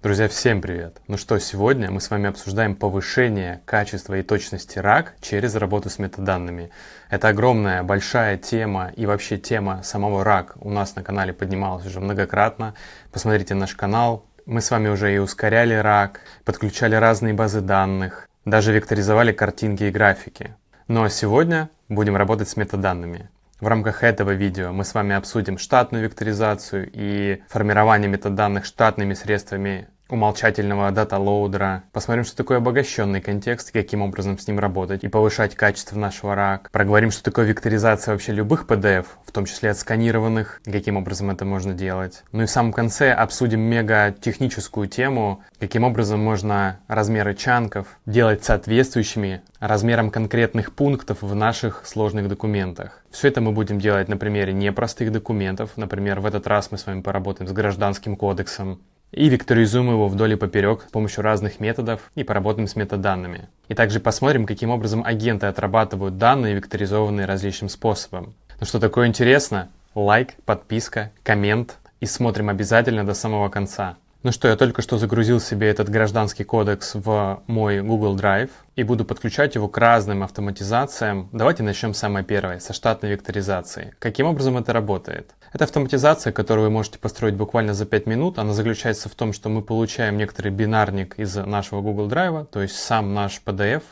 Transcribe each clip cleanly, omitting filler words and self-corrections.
Друзья, всем привет! Ну что, сегодня мы с вами обсуждаем повышение качества и точности RAG через работу с метаданными. Это огромная, большая тема, и вообще тема самого RAG у нас на канале поднималась уже многократно. Посмотрите наш канал. Мы с вами уже и ускоряли RAG, подключали разные базы данных, даже векторизовали картинки и графики. Ну а сегодня будем работать с метаданными. В рамках этого видео мы с вами обсудим штатную векторизацию и формирование метаданных штатными средствами умолчательного дата-лоудера. Посмотрим, что такое обогащенный контекст и каким образом с ним работать и повышать качество нашего RAG. Проговорим, что такое векторизация вообще любых PDF, в том числе отсканированных, и каким образом это можно делать. Ну и в самом конце обсудим мега техническую тему, каким образом можно размеры чанков делать соответствующими размерам конкретных пунктов в наших сложных документах. Все это мы будем делать на примере непростых документов. Например, в этот раз мы с вами поработаем с Гражданским кодексом и векторизуем его вдоль и поперек с помощью разных методов и поработаем с метаданными. И также посмотрим, каким образом агенты отрабатывают данные, векторизованные различным способом. Ну что такое интересно? Лайк, подписка, коммент и смотрим обязательно до самого конца. Ну что, я только что загрузил себе этот Гражданский кодекс в мой Google Drive и буду подключать его к разным автоматизациям. Давайте начнем с самой первой, со штатной векторизации. Каким образом это работает? Это автоматизация, которую вы можете построить буквально за 5 минут. Она заключается в том, что мы получаем некоторый бинарник из нашего Google Drive, то есть сам наш PDF.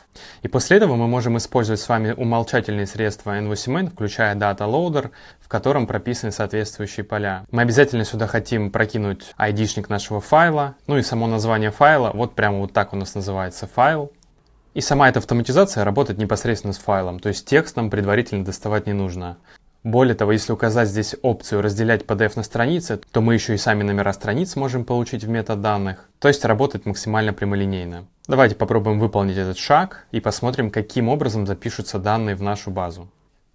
И после этого мы можем использовать с вами умолчательные средства N8N, включая Data Loader, в котором прописаны соответствующие поля. Мы обязательно сюда хотим прокинуть ID-шник нашего файла, ну и само название файла, вот прямо вот так у нас называется файл. И сама эта автоматизация работает непосредственно с файлом, то есть текст нам предварительно доставать не нужно. Более того, если указать здесь опцию «Разделять PDF на страницы», то мы еще и сами номера страниц можем получить в метаданных, то есть работает максимально прямолинейно. Давайте попробуем выполнить этот шаг и посмотрим, каким образом запишутся данные в нашу базу.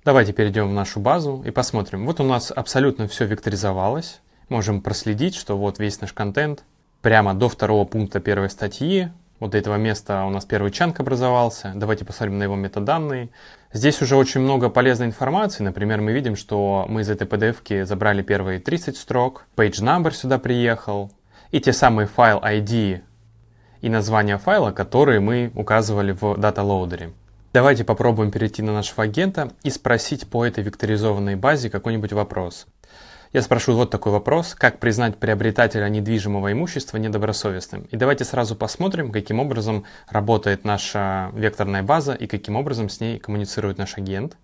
Давайте перейдем в нашу базу и посмотрим. Вот у нас абсолютно все векторизовалось. Можем проследить, что вот весь наш контент прямо до второго пункта первой статьи. Вот до этого места у нас первый чанк образовался. Давайте посмотрим на его метаданные. Здесь уже очень много полезной информации. Например, мы видим, что мы из этой PDF-ки забрали первые 30 строк. Page number сюда приехал. И те самые файл ID и название файла, которые мы указывали в дата-лоудере. Давайте попробуем перейти на нашего агента и спросить по этой векторизованной базе какой-нибудь вопрос. Я спрошу вот такой вопрос: как признать приобретателя недвижимого имущества недобросовестным? И давайте сразу посмотрим, каким образом работает наша векторная база и каким образом с ней коммуницирует наш агент.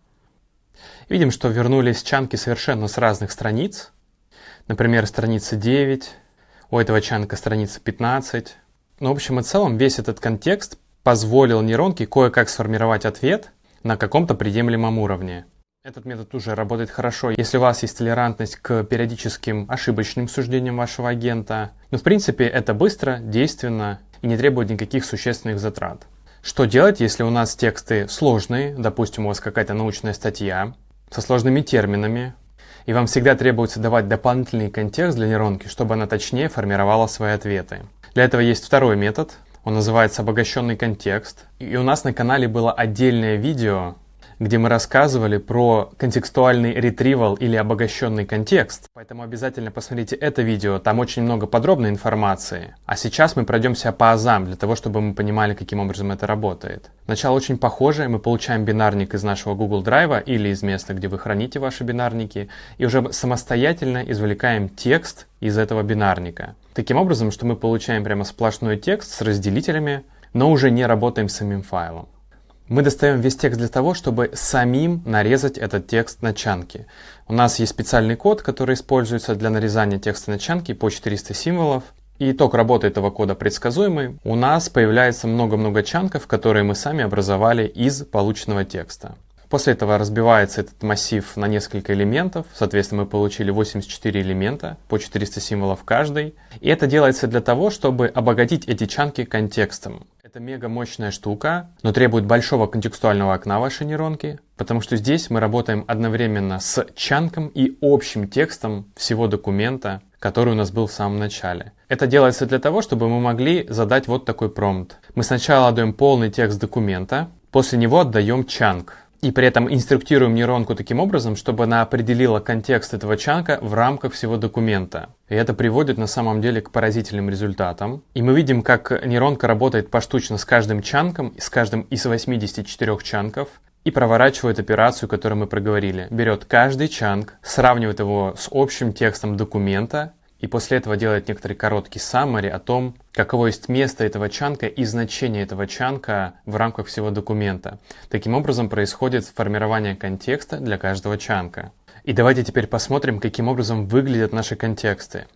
Видим, что вернулись чанки совершенно с разных страниц. Например, страница 9, у этого чанка страница 15. Но в общем и целом весь этот контекст позволил нейронке кое-как сформировать ответ на каком-то приемлемом уровне. Этот метод уже работает хорошо, если у вас есть толерантность к периодическим ошибочным суждениям вашего агента. Но в принципе это быстро, действенно и не требует никаких существенных затрат. Что делать, если у нас тексты сложные, допустим, у вас какая-то научная статья со сложными терминами, и вам всегда требуется давать дополнительный контекст для нейронки, чтобы она точнее формировала свои ответы. Для этого есть второй метод, он называется обогащенный контекст. И у нас на канале было отдельное видео, где мы рассказывали про контекстуальный ретривал или обогащенный контекст. Поэтому обязательно посмотрите это видео, там очень много подробной информации. А сейчас мы пройдемся по азам, для того, чтобы мы понимали, каким образом это работает. Начало очень похожее, мы получаем бинарник из нашего Google Drive или из места, где вы храните ваши бинарники, и уже самостоятельно извлекаем текст из этого бинарника. Таким образом, что мы получаем прямо сплошной текст с разделителями, но уже не работаем с самим файлом. Мы достаем весь текст для того, чтобы самим нарезать этот текст на чанки. У нас есть специальный код, который используется для нарезания текста на чанки по 400 символов. И итог работы этого кода предсказуемый. У нас появляется много-много чанков, которые мы сами образовали из полученного текста. После этого разбивается этот массив на несколько элементов. Соответственно, мы получили 84 элемента по 400 символов каждый. И это делается для того, чтобы обогатить эти чанки контекстом. Это мега мощная штука, но требует большого контекстуального окна вашей нейронки, потому что здесь мы работаем одновременно с чанком и общим текстом всего документа, который у нас был в самом начале. Это делается для того, чтобы мы могли задать вот такой промпт. Мы сначала отдаем полный текст документа, после него отдаем чанк. И при этом инструктируем нейронку таким образом, чтобы она определила контекст этого чанка в рамках всего документа. И это приводит на самом деле к поразительным результатам. И мы видим, как нейронка работает поштучно с каждым чанком, с каждым из 84 чанков, и проворачивает операцию, которую мы проговорили. Берет каждый чанк, сравнивает его с общим текстом документа, и после этого делает некоторый короткий summary о том, каково есть место этого чанка и значение этого чанка в рамках всего документа. Таким образом происходит формирование контекста для каждого чанка. И давайте теперь посмотрим, каким образом выглядят наши контексты.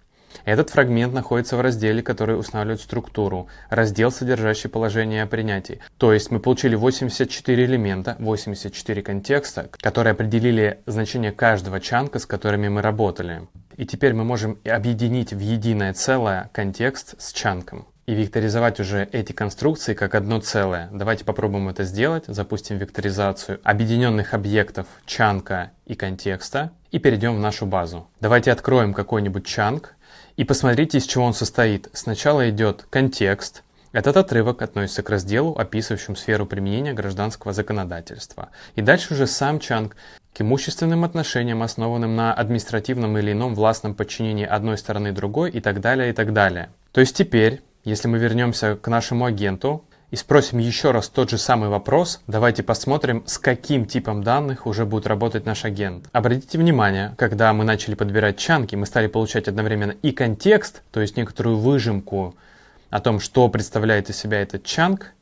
Этот фрагмент находится в разделе, который устанавливает структуру, раздел, содержащий положение о принятии. То есть мы получили 84 элемента, 84 контекста, которые определили значение каждого чанка, с которыми мы работали. И теперь мы можем объединить в единое целое контекст с чанком и векторизовать уже эти конструкции как одно целое. Давайте попробуем это сделать. Запустим векторизацию объединенных объектов чанка и контекста и перейдем в нашу базу. Давайте откроем какой-нибудь чанк и посмотрите, из чего он состоит. Сначала идет контекст. Этот отрывок относится к разделу, описывающему сферу применения гражданского законодательства. И дальше уже сам чанк к имущественным отношениям, основанным на административном или ином властном подчинении одной стороны другой и так далее, и так далее. То есть теперь, если мы вернемся к нашему агенту и спросим еще раз тот же самый вопрос, давайте посмотрим, с каким типом данных уже будет работать наш агент. Обратите внимание, когда мы начали подбирать чанки, мы стали получать одновременно и контекст, то есть некоторую выжимку о том, что представляет из себя этот чанк,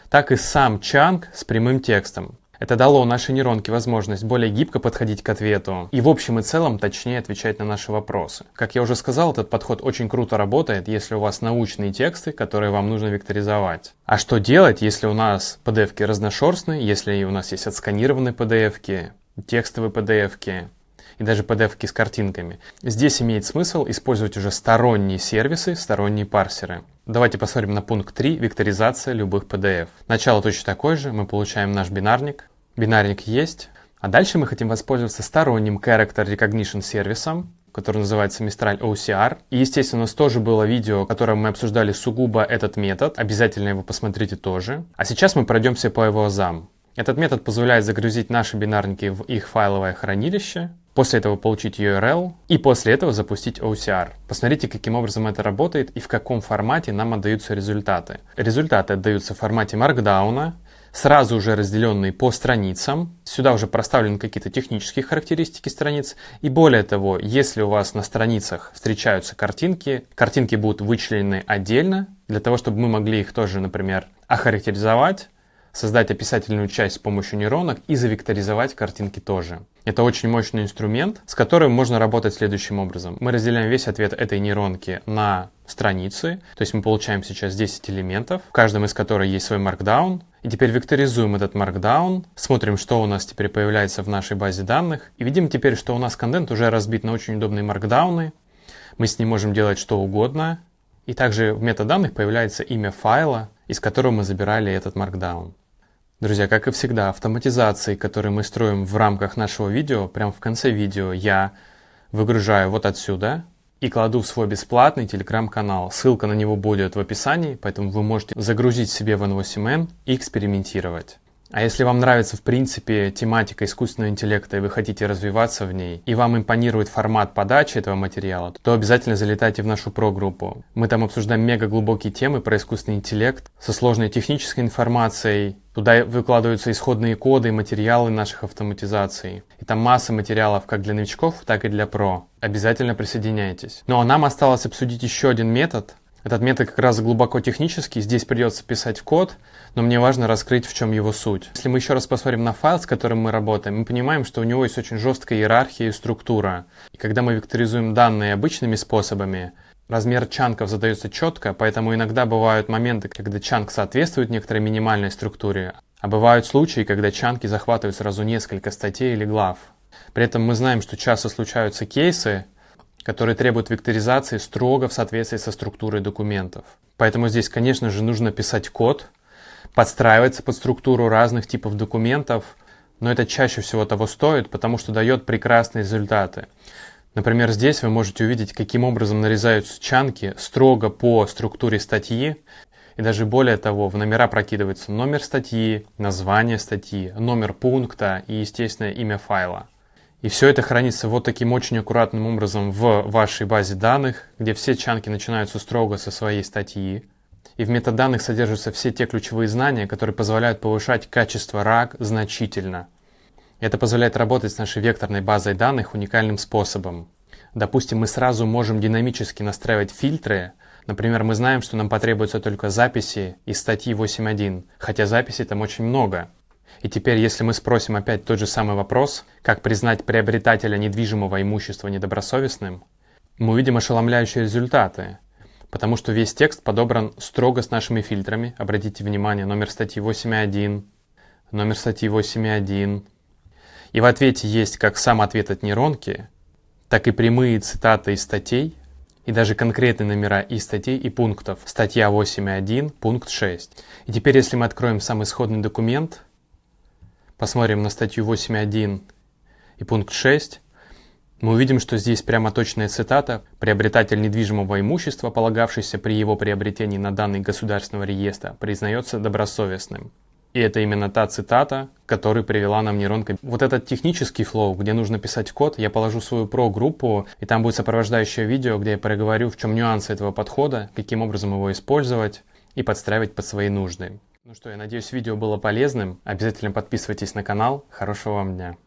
так и сам чанк с прямым текстом. Это дало нашей нейронке возможность более гибко подходить к ответу и в общем и целом точнее отвечать на наши вопросы. Как я уже сказал, этот подход очень круто работает, если у вас научные тексты, которые вам нужно векторизовать. А что делать, если у нас PDF-ки разношерстные, если у нас есть отсканированные PDF-ки, текстовые PDF-ки и даже PDF-ки с картинками? Здесь имеет смысл использовать уже сторонние сервисы, сторонние парсеры. Давайте посмотрим на пункт 3 «Векторизация любых PDF». Начало точно такое же, мы получаем наш бинарник. Бинарник есть. А дальше мы хотим воспользоваться сторонним Character Recognition сервисом, который называется Mistral OCR. И, естественно, у нас тоже было видео, в котором мы обсуждали сугубо этот метод. Обязательно его посмотрите тоже. А сейчас мы пройдемся по его азам. Этот метод позволяет загрузить наши бинарники в их файловое хранилище, после этого получить URL и после этого запустить OCR. Посмотрите, каким образом это работает и в каком формате нам отдаются результаты. Результаты отдаются в формате Markdown, сразу уже разделенные по страницам. Сюда уже проставлены какие-то технические характеристики страниц. И более того, если у вас на страницах встречаются картинки, картинки будут вычленены отдельно, для того, чтобы мы могли их тоже, например, охарактеризовать, создать описательную часть с помощью нейронок и завекторизовать картинки тоже. Это очень мощный инструмент, с которым можно работать следующим образом. Мы разделяем весь ответ этой нейронки на страницы, то есть мы получаем сейчас 10 элементов, в каждом из которых есть свой Markdown, и теперь векторизуем этот Markdown, смотрим, что у нас теперь появляется в нашей базе данных, и видим теперь, что у нас контент уже разбит на очень удобные Markdown'ы, мы с ним можем делать что угодно, и также в метаданных появляется имя файла, из которого мы забирали этот Markdown. Друзья, как и всегда, автоматизации, которые мы строим в рамках нашего видео, прямо в конце видео я выгружаю вот отсюда и кладу в свой бесплатный телеграм-канал. Ссылка на него будет в описании, поэтому вы можете загрузить себе в N8N и экспериментировать. А если вам нравится в принципе тематика искусственного интеллекта и вы хотите развиваться в ней, и вам импонирует формат подачи этого материала, то обязательно залетайте в нашу про-группу. Мы там обсуждаем мега глубокие темы про искусственный интеллект со сложной технической информацией. Туда выкладываются исходные коды и материалы наших автоматизаций. И там масса материалов как для новичков, так и для про. Обязательно присоединяйтесь. Ну а нам осталось обсудить еще один метод. Этот метод как раз глубоко технический, здесь придется писать код, но мне важно раскрыть, в чем его суть. Если мы еще раз посмотрим на файл, с которым мы работаем, мы понимаем, что у него есть очень жесткая иерархия и структура. И когда мы векторизуем данные обычными способами, размер чанков задается четко, поэтому иногда бывают моменты, когда чанк соответствует некоторой минимальной структуре, а бывают случаи, когда чанки захватывают сразу несколько статей или глав. При этом мы знаем, что часто случаются кейсы, которые требуют векторизации строго в соответствии со структурой документов. Поэтому здесь, конечно же, нужно писать код, подстраиваться под структуру разных типов документов, но это чаще всего того стоит, потому что дает прекрасные результаты. Например, здесь вы можете увидеть, каким образом нарезаются чанки строго по структуре статьи, И даже более того, в номера прокидывается номер статьи, название статьи, номер пункта и, естественно, имя файла. И все это хранится вот таким очень аккуратным образом в вашей базе данных, где все чанки начинаются строго со своей статьи. И в метаданных содержатся все те ключевые знания, которые позволяют повышать качество RAG значительно. Это позволяет работать с нашей векторной базой данных уникальным способом. Допустим, мы сразу можем динамически настраивать фильтры. Например, мы знаем, что нам потребуются только записи из статьи 8.1, хотя записей там очень много. И теперь, если мы спросим опять тот же самый вопрос, как признать приобретателя недвижимого имущества недобросовестным, мы увидим ошеломляющие результаты, потому что весь текст подобран строго с нашими фильтрами. Обратите внимание, номер статьи 8.1, номер статьи 8.1. И в ответе есть как сам ответ от нейронки, так и прямые цитаты из статей, и даже конкретные номера и статей, и пунктов. Статья 8.1, пункт 6. И теперь, если мы откроем сам исходный документ, посмотрим на статью 8.1 и пункт 6, мы увидим, что здесь прямо точная цитата: «Приобретатель недвижимого имущества, полагавшийся при его приобретении на данные государственного реестра, признается добросовестным». И это именно та цитата, которую привела нам нейронка. Вот этот технический флоу, где нужно писать код, я положу в свою про-группу, и там будет сопровождающее видео, где я проговорю, в чем нюансы этого подхода, каким образом его использовать и подстраивать под свои нужды. Ну что, я надеюсь, видео было полезным. Обязательно подписывайтесь на канал. Хорошего вам дня.